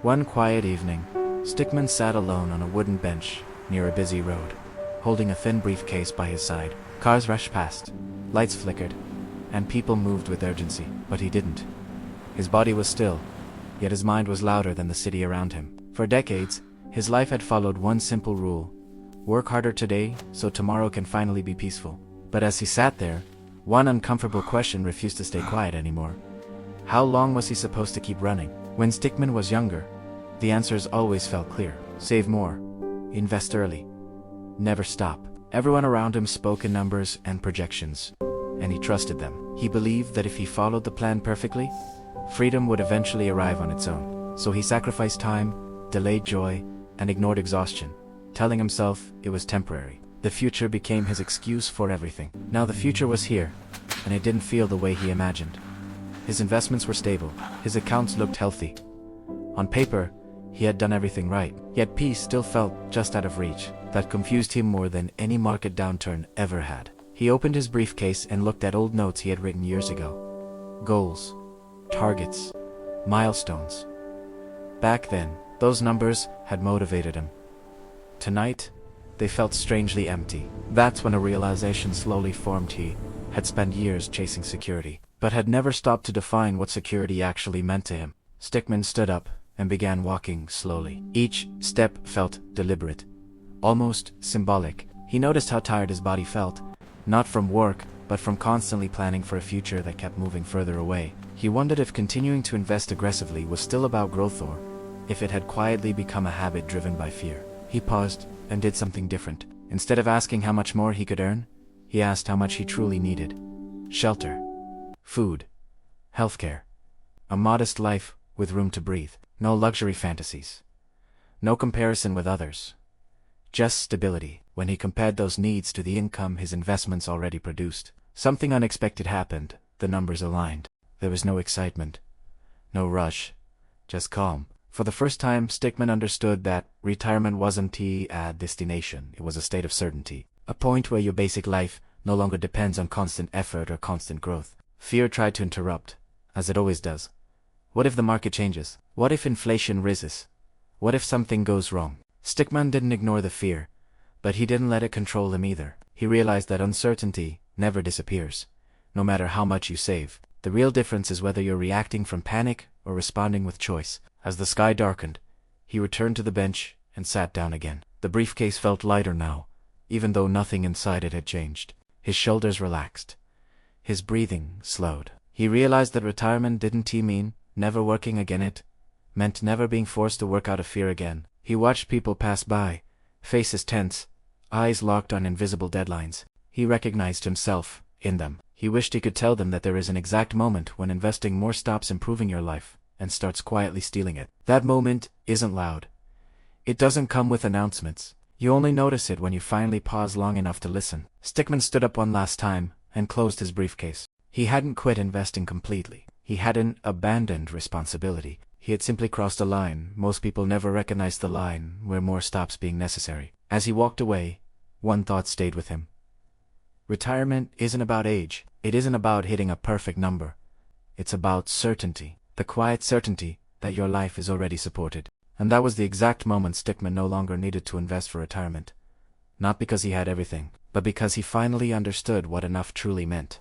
One quiet evening, Stickman sat alone on a wooden bench near a busy road, holding a thin briefcase by his side. Cars rushed past, lights flickered, and people moved with urgency, but he didn't. His body was still, yet his mind was louder than the city around him. For decades, his life had followed one simple rule: work harder today so tomorrow can finally be peaceful. But as he sat there, one uncomfortable question refused to stay quiet anymore. How long was he supposed to keep running? When Stickman was younger, the answers always felt clear. Save more. Invest early. Never stop. Everyone around him spoke in numbers and projections, and he trusted them. He believed that if he followed the plan perfectly, freedom would eventually arrive on its own. So he sacrificed time, delayed joy, and ignored exhaustion, telling himself it was temporary. The future became his excuse for everything. Now the future was here, and it didn't feel the way he imagined. His investments were stable, his accounts looked healthy. On paper, he had done everything right, yet peace still felt just out of reach. That confused him more than any market downturn ever had. He opened his briefcase and looked at old notes he had written years ago. Goals, targets, milestones. Back then, those numbers had motivated him. Tonight, they felt strangely empty. That's when a realization slowly formed. He had spent years chasing security, but had never stopped to define what security actually meant to him. Stickman stood up and began walking slowly. Each step felt deliberate, almost symbolic. He noticed how tired his body felt, not from work, but from constantly planning for a future that kept moving further away. He wondered if continuing to invest aggressively was still about growth, or if it had quietly become a habit driven by fear. He paused and did something different. Instead of asking how much more he could earn, he asked how much he truly needed. Shelter, food, healthcare, a modest life with room to breathe. No luxury fantasies, no comparison with others, just stability. When he compared those needs to the income his investments already produced, something unexpected happened. The numbers aligned. There was no excitement, no rush, just calm. For the first time, Stickman understood that retirement wasn't a destination, it was a state of certainty. A point where your basic life no longer depends on constant effort or constant growth. Fear tried to interrupt, as it always does. What if the market changes? What if inflation rises? What if something goes wrong? Stickman didn't ignore the fear, but he didn't let it control him either. He realized that uncertainty never disappears, no matter how much you save. The real difference is whether you're reacting from panic or responding with choice. As the sky darkened, he returned to the bench and sat down again. The briefcase felt lighter now, even though nothing inside it had changed. His shoulders relaxed. His breathing slowed. He realized that retirement didn't mean never working again. It meant never being forced to work out of fear again. He watched people pass by, faces tense, eyes locked on invisible deadlines. He recognized himself in them. He wished he could tell them that there is an exact moment when investing more stops improving your life and starts quietly stealing it. That moment isn't loud. It doesn't come with announcements. You only notice it when you finally pause long enough to listen. Stickman stood up one last time and closed his briefcase. He hadn't quit investing completely. He hadn't abandoned responsibility. He had simply crossed a line. Most people never recognize the line where more stops being necessary. As he walked away, one thought stayed with him. Retirement isn't about age. It isn't about hitting a perfect number. It's about certainty. The quiet certainty that your life is already supported. And that was the exact moment Stickman no longer needed to invest for retirement. Not because he had everything, but because he finally understood what enough truly meant.